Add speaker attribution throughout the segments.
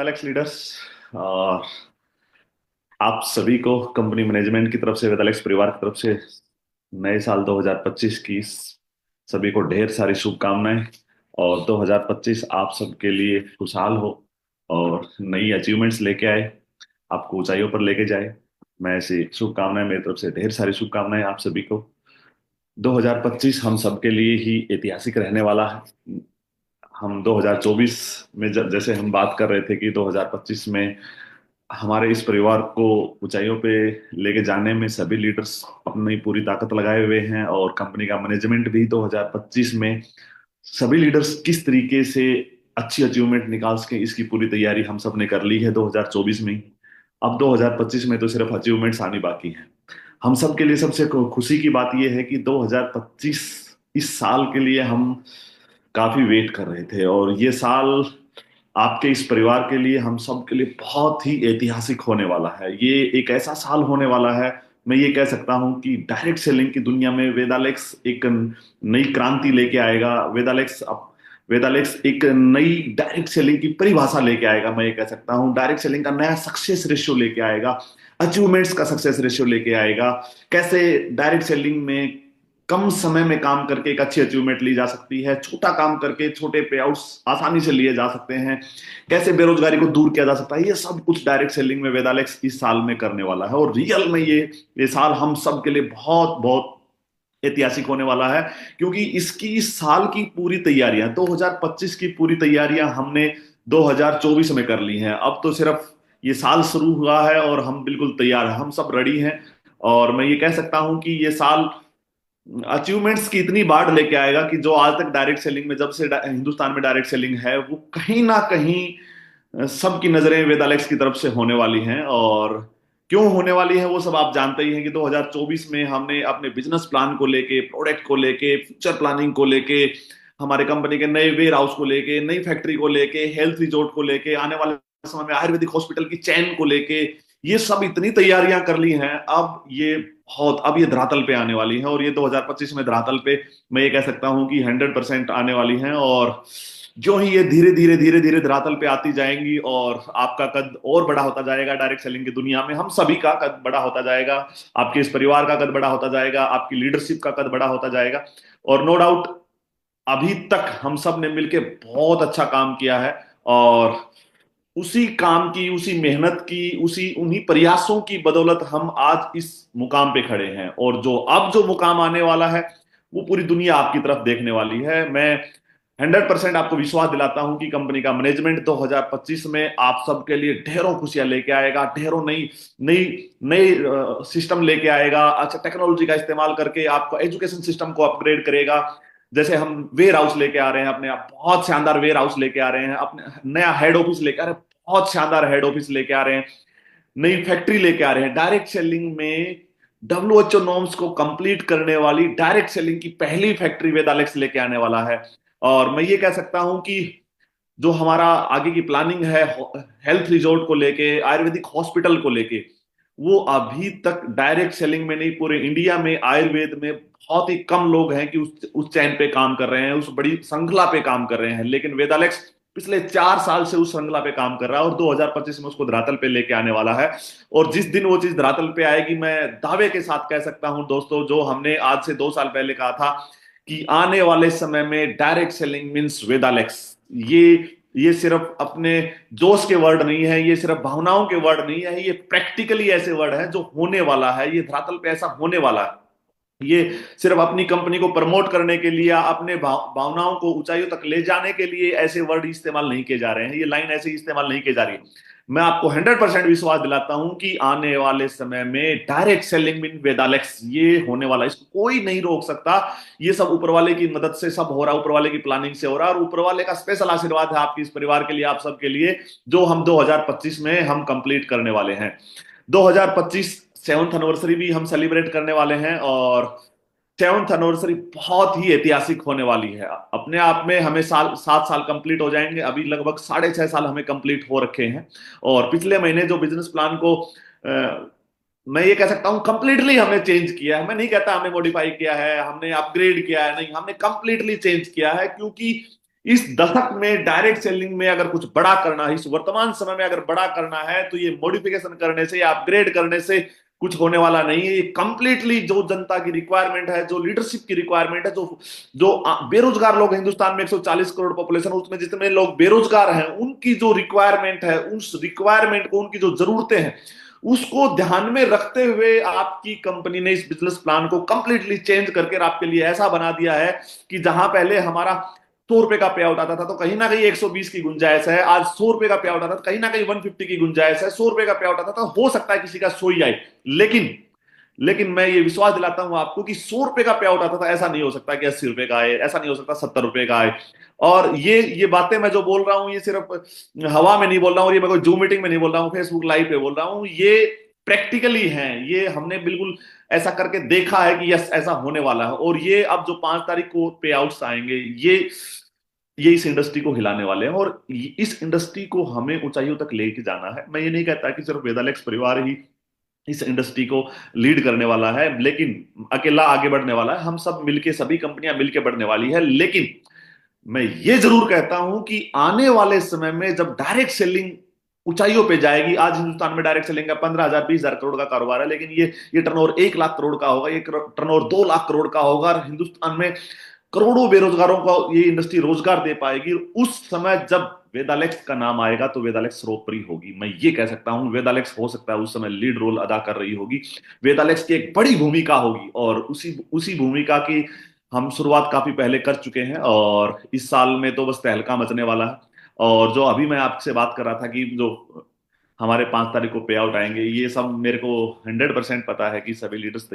Speaker 1: वेदालेक्स leaders. और आप सभी को कंपनी मैनेजमेंट की तरफ से, वेदालेक्स परिवार की तरफ से नए साल 2025 की सभी को ढेर सारी शुभकामनाएं। और 2025 आप सबके लिए खुशहाल हो और नई अचीवमेंट्स लेके आए, आपको ऊंचाइयों पर लेके जाए। मैं ऐसी शुभकामनाएं, मेरी तरफ से ढेर सारी शुभकामनाएं आप सभी को। 2025 हम सबके लिए ही ऐतिहासिक रहने वाला है। हम 2024 में जैसे हम बात कर रहे थे कि 2025 में हमारे इस परिवार को ऊंचाइयों पे लेके जाने में सभी लीडर्स अपनी पूरी ताकत लगाए हुए हैं, और कंपनी का मैनेजमेंट भी 2025 में सभी लीडर्स किस तरीके से अच्छी अचीवमेंट निकाल सके, इसकी पूरी तैयारी हम सब ने कर ली है 2024 में ही। अब 2025 में तो सिर्फ अचीवमेंट्स आनी बाकी है। हम सब के लिए सबसे खुशी की बात यह है कि 2025 इस साल के लिए हम काफी वेट कर रहे थे, और ये साल आपके इस परिवार के लिए, हम सब के लिए बहुत ही ऐतिहासिक होने वाला है। ये एक ऐसा साल होने वाला है, मैं ये कह सकता हूं कि डायरेक्ट सेलिंग की दुनिया में वेदालेक्स एक नई क्रांति लेके आएगा। वेदालेक्स एक नई डायरेक्ट सेलिंग की परिभाषा लेके आएगा। मैं ये कह सकता हूं डायरेक्ट सेलिंग का नया सक्सेस रेशियो लेके आएगा, अचीवमेंट्स का सक्सेस रेशियो लेके आएगा। कैसे डायरेक्ट सेलिंग में कम समय में काम करके एक अच्छी अचीवमेंट ली जा सकती है, छोटा काम करके छोटे पे आउट्स आसानी से लिए जा सकते हैं, कैसे बेरोजगारी को दूर किया जा सकता है, ये सब कुछ डायरेक्ट सेलिंग में वेदालेक्स इस साल में करने वाला है। और रियल में ये साल हम सब के लिए बहुत बहुत ऐतिहासिक होने वाला है, क्योंकि इसकी इस साल की पूरी तैयारियां, 2025 की पूरी तैयारियां हमने 2024 में कर ली हैं। अब तो सिर्फ ये साल शुरू हुआ है और हम बिल्कुल तैयार हैं, हम सब रेडी हैं। और मैं ये कह सकता हूं कि ये साल अचीवमेंट्स की इतनी बाढ़ लेके आएगा कि जो आज तक डायरेक्ट सेलिंग में, जब से हिंदुस्तान में डायरेक्ट सेलिंग है, वो कहीं ना कहीं सबकी नजरें वेदालेक्स की तरफ से होने वाली हैं। और क्यों होने वाली है वो सब आप जानते ही हैं कि 2024 में हमने अपने बिजनेस प्लान को लेके, प्रोडक्ट को लेके, फ्यूचर प्लानिंग को लेके, हमारे कंपनी के नए वेयर हाउस को लेके, नई फैक्ट्री को लेके, हेल्थ रिजॉर्ट को लेके, आने वाले समय में आयुर्वेदिक हॉस्पिटल की चैन को लेके, ये सब इतनी तैयारियां कर ली हैं। अब ये धरातल पे आने वाली हैं, और ये 2025 में धरातल पे मैं ये कह सकता हूं कि 100% आने वाली हैं। और जो ही ये धीरे धीरे धीरे धीरे धरातल पे आती जाएंगी और आपका कद और बड़ा होता जाएगा, डायरेक्ट सेलिंग की दुनिया में हम सभी का कद बड़ा होता जाएगा, आपके इस परिवार का कद बड़ा होता जाएगा, आपकी लीडरशिप का कद बड़ा होता जाएगा। और नो डाउट अभी तक हम सब ने मिलकर बहुत अच्छा काम किया है, और उसी काम की, उसी मेहनत की, उसी उन्हीं प्रयासों की बदौलत हम आज इस मुकाम पे खड़े हैं। और जो मुकाम आने वाला है, वो पूरी दुनिया आपकी तरफ देखने वाली है। मैं 100% आपको विश्वास दिलाता हूं कि कंपनी का मैनेजमेंट 2025 में आप सबके लिए ढेरों खुशियां लेके आएगा, ढेरों नई नई नई सिस्टम लेके आएगा। अच्छा, टेक्नोलॉजी का इस्तेमाल करके आपको एजुकेशन सिस्टम को अपग्रेड करेगा। जैसे हम वेयर हाउस लेके आ रहे हैं, अपने आप बहुत शानदार वेयर हाउस लेके आ रहे हैं, अपने नया हेड ऑफिस लेके आ रहे हैं, बहुत शानदार हेड ऑफिस लेके आ रहे हैं, नई फैक्ट्री लेके आ रहे हैं। डायरेक्ट सेलिंग में डब्ल्यूएचओ नॉर्म्स को कंप्लीट करने वाली डायरेक्ट सेलिंग की पहली फैक्ट्री वेदालेक्स लेके आने वाला है। और मैं ये कह सकता हूं कि जो हमारा आगे की प्लानिंग है हेल्थ रिजॉर्ट को लेके, आयुर्वेदिक हॉस्पिटल को लेके, वो अभी तक डायरेक्ट सेलिंग में नहीं, पूरे इंडिया में आयुर्वेद में बहुत ही कम लोग हैं कि उस चैन पे काम कर रहे हैं, उस बड़ी श्रृंखला पे काम कर रहे हैं। लेकिन वेदालेक्स पिछले 4 साल से उस श्रृंखला पे काम कर रहा है, और 2025 में उसको धरातल पे लेके आने वाला है। और जिस दिन वो चीज धरातल पे आएगी, मैं दावे के साथ कह सकता हूं दोस्तों, जो हमने आज से 2 साल पहले कहा था कि आने वाले समय में डायरेक्ट सेलिंग मींस वेदालेक्स, ये सिर्फ अपने जोश के वर्ड नहीं है, ये सिर्फ भावनाओं के वर्ड नहीं है, ये प्रैक्टिकली ऐसे वर्ड है जो होने वाला है। ये धरातल पे ऐसा होने वाला है। ये सिर्फ अपनी कंपनी को प्रमोट करने के लिए या अपने भावनाओं को ऊंचाइयों तक ले जाने के लिए ऐसे वर्ड इस्तेमाल नहीं किए जा रहे हैं, ये लाइन ऐसे इस्तेमाल नहीं की जा रही है। मैं आपको 100% विश्वास दिलाता हूं कि आने वाले समय में डायरेक्ट सेलिंग इन वेदालेक्स ये होने वाला, इसको कोई नहीं रोक सकता। ये सब ऊपर वाले की मदद से सब हो रहा है, ऊपर वाले की प्लानिंग से हो रहा है, और ऊपर वाले का स्पेशल आशीर्वाद है आपकी इस परिवार के लिए, आप सबके लिए, जो हम 2025 में हम कंप्लीट करने वाले हैं। 2025 सेवंथ एनिवर्सरी भी हम सेलिब्रेट करने वाले हैं, और सेवंथ एनिवर्सरी बहुत ही ऐतिहासिक होने वाली है। अपने आप में हमें 7 साल कंप्लीट हो जाएंगे, अभी लगभग 6.5 साल हमें कंप्लीट हो रखे हैं। और पिछले महीने जो बिजनेस प्लान को मैं ये कह सकता हूं कंप्लीटली हमने चेंज किया है। मैं नहीं कहता हमने मॉडिफाई किया है, हमने अपग्रेड किया है, नहीं, हमने कंप्लीटली चेंज किया है। क्योंकि इस दशक में डायरेक्ट सेलिंग में अगर कुछ बड़ा करना है, इस वर्तमान समय में अगर बड़ा करना है, तो ये मॉडिफिकेशन करने से या अपग्रेड करने से कुछ होने वाला नहीं है। ये कंप्लीटली जो जनता की रिक्वायरमेंट है, जो लीडरशिप की रिक्वायरमेंट है, जो जो बेरोजगार लोग हैं हिंदुस्तान में, 140 करोड़ पॉपुलेशन, उसमें जितने लोग बेरोजगार हैं, उनकी जो रिक्वायरमेंट है, उस रिक्वायरमेंट को, उनकी जो जरूरतें हैं, उसको ध्यान में रखते हुए आपकी कंपनी ने इस बिजनेस प्लान को कंप्लीटली चेंज करके आपके लिए ऐसा बना दिया है कि जहां पहले हमारा 100 रुपए का पे आउट आता था, तो कहीं ना कहीं 120 की गुंजाइश है। आज 100 रुपए का पे आउट आता था, कहीं ना कहीं 150 की गुंजाइश है। 100 रुपए का पे आउट आता था, हो सकता है किसी का सो ही आए, लेकिन लेकिन मैं ये विश्वास दिलाता हूं आपको कि 100 रुपए का पे आउट आता था, ऐसा नहीं हो सकता कि 80 रुपए का आए, ऐसा नहीं हो सकता 70 रुपए का आए। और ये बातें मैं जो बोल रहा हूं, ये सिर्फ हवा में नहीं बोल रहा हूं, ये मैं कोई जूम मीटिंग में नहीं बोल रहा हूं, फेसबुक लाइव पे बोल रहा हूं, ये प्रैक्टिकली है। ये हमने बिल्कुल ऐसा करके देखा है कि यस, ऐसा होने वाला है। और ये अब जो 5 तारीख को पे आउट्स आएंगे, ये इस इंडस्ट्री को हिलाने वाले हैं, और इस इंडस्ट्री को हमें ऊंचाइयों तक लेके जाना है। मैं ये नहीं कहता कि सिर्फ वेदालेक्स परिवार ही इस इंडस्ट्री को लीड करने वाला है, लेकिन अकेला आगे बढ़ने वाला है, हम सब मिलके, सभी कंपनियां मिलके बढ़ने वाली है। लेकिन मैं ये जरूर कहता हूं कि आने वाले समय में जब डायरेक्ट सेलिंग ऊंचाइयों पे जाएगी, आज हिंदुस्तान में डायरेक्ट सेलिंग का 15,000 20,000 करोड़ का कारोबार है, लेकिन ये टर्नओवर 1 लाख करोड़ का होगा, ये टर्नओवर 2 लाख करोड़ का होगा, और हिंदुस्तान में करोड़ों बेरोजगारों को ये इंडस्ट्री रोजगार दे पाएगी। उस समय जब वेदालेक्स का नाम आएगा, तो वेदालेक्स सर्वोपरि होगी। मैं ये कह सकता हूं, वेदालेक्स हो सकता है उस समय लीड रोल अदा कर रही होगी। वेदालेक्स की एक बड़ी भूमिका होगी, और उसी उसी भूमिका की हम शुरुआत काफी पहले कर चुके हैं, और इस साल में तो बस तहलका मचने वाला है। और जो अभी मैं आपसे बात कर रहा था कि जो हमारे 5 तारीख को पे आउट आएंगे, ये सब मेरे को 100% पता है कि सभी लीडर्स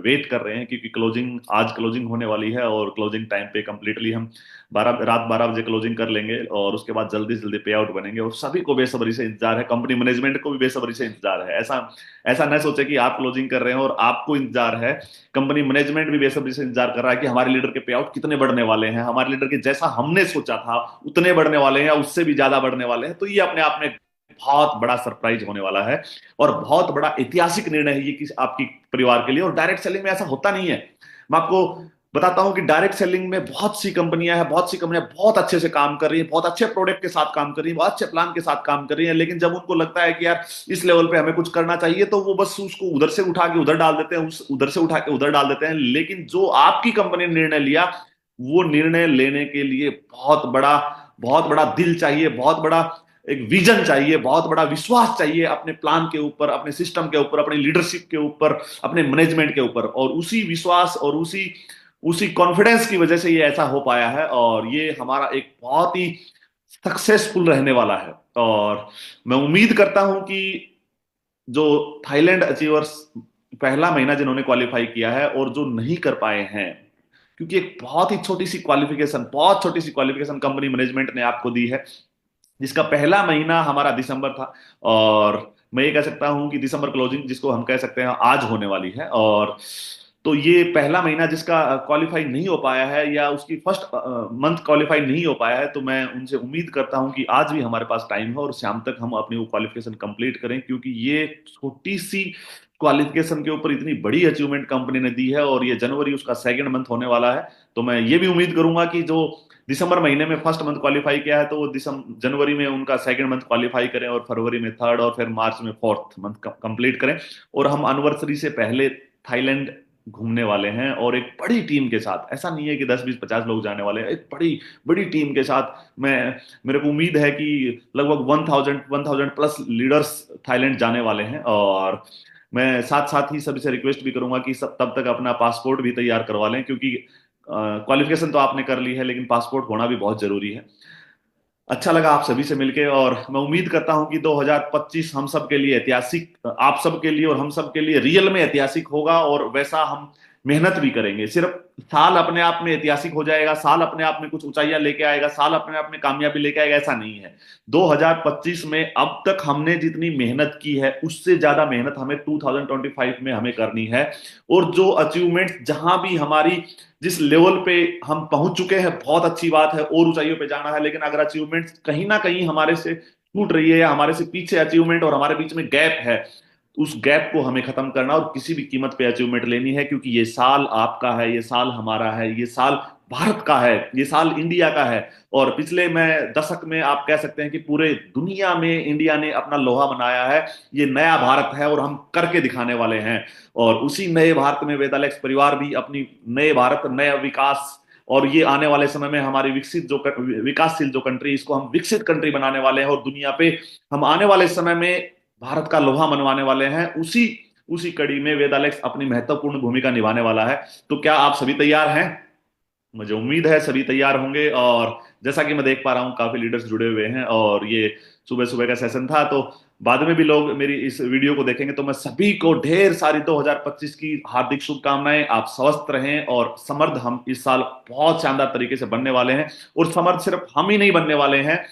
Speaker 1: वेट कर रहे हैं, क्योंकि क्लोजिंग, आज क्लोजिंग होने वाली है, और क्लोजिंग टाइम पे कंप्लीटली हम रात 12 बजे क्लोजिंग कर लेंगे, और उसके बाद जल्दी से जल्दी पे आउट बनेंगे। और सभी को बेसब्री से इंतजार है, कंपनी मैनेजमेंट को भी बेसब्री से इंतजार है। ऐसा ऐसा न सोचे कि आप क्लोजिंग कर रहे हैं और आपको इंतजार है, कंपनी मैनेजमेंट भी बेसब्री से इंतजार कर रहा है कि हमारे लीडर के पे आउट कितने बढ़ने वाले हैं, हमारे लीडर के जैसा हमने सोचा था उतने बढ़ने वाले हैं या उससे भी ज्यादा बढ़ने वाले हैं। तो ये अपने आप में बहुत बड़ा सरप्राइज होने वाला है, और बहुत बड़ा ऐतिहासिक निर्णय है ये कि आपकी परिवार के लिए। और डायरेक्ट सेलिंग में ऐसा होता नहीं है। मैं आपको बताता हूं कि डायरेक्ट सेलिंग में बहुत सी कंपनियां हैं, बहुत सी कंपनियां बहुत अच्छे से काम कर रही हैं, बहुत अच्छे प्रोडक्ट के साथ काम कर रही हैं, बहुत अच्छे प्लान के साथ काम कर रही हैं, लेकिन जब उनको लगता है कि यार इस लेवल पे हमें कुछ करना चाहिए, तो वो बस उसको उधर से उठा के उधर डाल देते हैं, उधर से उठा के उधर डाल देते हैं। लेकिन जो आपकी कंपनी ने निर्णय लिया, वो निर्णय लेने के लिए बहुत बड़ा दिल चाहिए, बहुत बड़ा एक विजन चाहिए, बहुत बड़ा विश्वास चाहिए अपने प्लान के ऊपर, अपने सिस्टम के ऊपर, अपनी लीडरशिप के ऊपर, अपने मैनेजमेंट के ऊपर। और उसी विश्वास और उसी उसी कॉन्फिडेंस की वजह से ये ऐसा हो पाया है, और ये हमारा एक बहुत ही सक्सेसफुल रहने वाला है। और मैं उम्मीद करता हूं कि जो थाईलैंड अचीवर्स पहला महीना जिन्होंने क्वालिफाई किया है और जो नहीं कर पाए हैं, क्योंकि एक बहुत छोटी सी क्वालिफिकेशन कंपनी मैनेजमेंट ने आपको दी है, जिसका पहला महीना हमारा दिसंबर था। और मैं ये कह सकता हूं कि दिसंबर क्लोजिंग जिसको हम कह सकते हैं आज होने वाली है। और तो ये पहला महीना जिसका क्वालिफाई नहीं हो पाया है, या उसकी फर्स्ट मंथ क्वालिफाई नहीं हो पाया है, तो मैं उनसे उम्मीद करता हूं कि आज भी हमारे पास टाइम है और शाम तक हम अपनी वो क्वालिफिकेशन कंप्लीट करें, क्योंकि ये छोटी सी क्वालिफिकेशन के ऊपर इतनी बड़ी अचीवमेंट कंपनी ने दी है, और ये जनवरी उसका सेकंड मंथ होने वाला है। तो मैं ये भी उम्मीद करूंगा कि जो दिसंबर महीने में फर्स्ट मंथ क्वालिफाई किया है, तो वो दिसंबर जनवरी में उनका सेकंड मंथ क्वालिफाई करें, और फरवरी में थर्ड, और फिर मार्च में फोर्थ मंथ कंप्लीट करें। और हम एनिवर्सरी से पहले थाईलैंड घूमने वाले हैं, और एक बड़ी टीम के साथ। ऐसा नहीं है कि 10 20 50 लोग जाने वाले हैं, एक बड़ी बड़ी टीम के साथ। मैं मेरे को उम्मीद है कि लगभग 1000 प्लस लीडर्स थाईलैंड जाने वाले हैं। और मैं साथ साथ ही सभी से रिक्वेस्ट भी करूंगा कि सब तब तक अपना पासपोर्ट भी तैयार करवा लें, क्योंकि क्वालिफिकेशन तो आपने कर ली है, लेकिन पासपोर्ट होना भी बहुत जरूरी है। अच्छा लगा आप सभी से मिलके, और मैं उम्मीद करता हूं कि 2025 हम सब के लिए ऐतिहासिक, आप सब के लिए और हम सब के लिए रियल में ऐतिहासिक होगा, और वैसा हम मेहनत भी करेंगे। सिर्फ साल अपने आप में ऐतिहासिक हो जाएगा, साल अपने आप में कुछ ऊंचाइयां लेके आएगा, साल अपने आप में कामयाबी लेके आएगा, ऐसा नहीं है। 2025 में अब तक हमने जितनी मेहनत की है, उससे ज्यादा मेहनत हमें 2025 में हमें करनी है। और जो अचीवमेंट जहां भी हमारी, जिस लेवल पे हम पहुंच चुके हैं, बहुत अच्छी बात है, और ऊंचाइयों पे जाना है। लेकिन अगर अचीवमेंट कहीं ना कहीं हमारे से छूट रही है, या हमारे से पीछे अचीवमेंट और हमारे बीच में गैप है, उस गैप को हमें खत्म करना और किसी भी कीमत पे अचीवमेंट लेनी है, क्योंकि ये साल आपका है, ये साल हमारा है, ये साल भारत का है, ये साल इंडिया का है। और पिछले मैं दशक में आप कह सकते हैं कि पूरे दुनिया में इंडिया ने अपना लोहा बनाया है। ये नया भारत है और हम करके दिखाने वाले हैं। और उसी नए भारत में वेदालेक्स परिवार भी अपनी नए भारत, नया विकास, और ये आने वाले समय में हमारी विकसित जो विकासशील जो कंट्री, इसको हम विकसित कंट्री बनाने वाले हैं। और दुनिया पे हम आने वाले समय में भारत का लोहा मनवाने वाले हैं। उसी उसी कड़ी में वेदालेक्स अपनी महत्वपूर्ण भूमिका निभाने वाला है। तो क्या आप सभी तैयार हैं? मुझे उम्मीद है सभी तैयार होंगे। और जैसा कि मैं देख पा रहा हूँ काफी लीडर्स जुड़े हुए हैं, और ये सुबह सुबह का सेशन था, तो बाद में भी लोग मेरी इस वीडियो को देखेंगे। तो मैं सभी को ढेर सारी 2025 की हार्दिक शुभकामनाएं। आप स्वस्थ रहें और समृद्ध। हम इस साल बहुत शानदार तरीके से बनने वाले हैं। और समृद्ध सिर्फ हम ही नहीं बनने वाले हैं,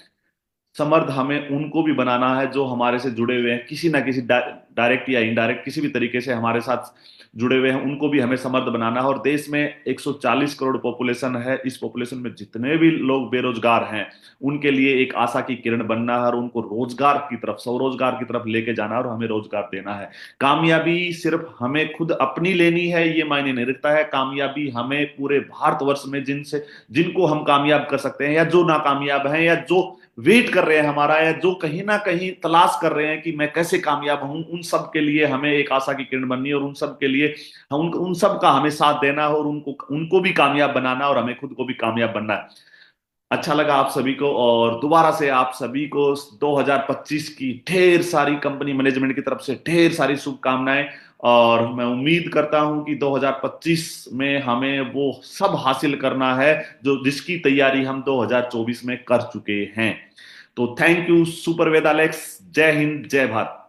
Speaker 1: समर्थ हमें उनको भी बनाना है जो हमारे से जुड़े हुए हैं, किसी ना किसी डायरेक्ट या इनडायरेक्ट किसी भी तरीके से हमारे साथ जुड़े हुए हैं, उनको भी हमें समर्थ बनाना है। और देश में 140 करोड़ पॉपुलेशन है। इस पॉपुलेशन में जितने भी लोग बेरोजगार हैं, उनके लिए एक आशा की किरण बनना है और उनको रोजगार की तरफ, स्वरोजगार की तरफ लेके जाना है और हमें रोजगार देना है। कामयाबी सिर्फ हमें खुद अपनी लेनी है, ये मायने नहीं रखता है। कामयाबी हमें पूरे भारतवर्ष में जिनको हम कामयाब कर सकते हैं, या जो नाकामयाब हैं, या जो वेट कर रहे हैं हमारा, या जो कहीं ना कहीं तलाश कर रहे हैं कि मैं कैसे कामयाब हूं, उन सब के लिए हमें एक आशा की किरण बननी है। और उन सब के लिए उन सब का हमें साथ देना है, और उनको उनको भी कामयाब बनाना है, और हमें खुद को भी कामयाब बनना है। अच्छा लगा आप सभी को, और दोबारा से आप सभी को 2025 की ढेर सारी कंपनी मैनेजमेंट की तरफ से ढेर सारी शुभकामनाएं। और मैं उम्मीद करता हूं कि 2025 में हमें वो सब हासिल करना है जो जिसकी तैयारी हम 2024 में कर चुके हैं। तो थैंक यू सुपर वेदालेक्स। जय हिंद, जय भारत।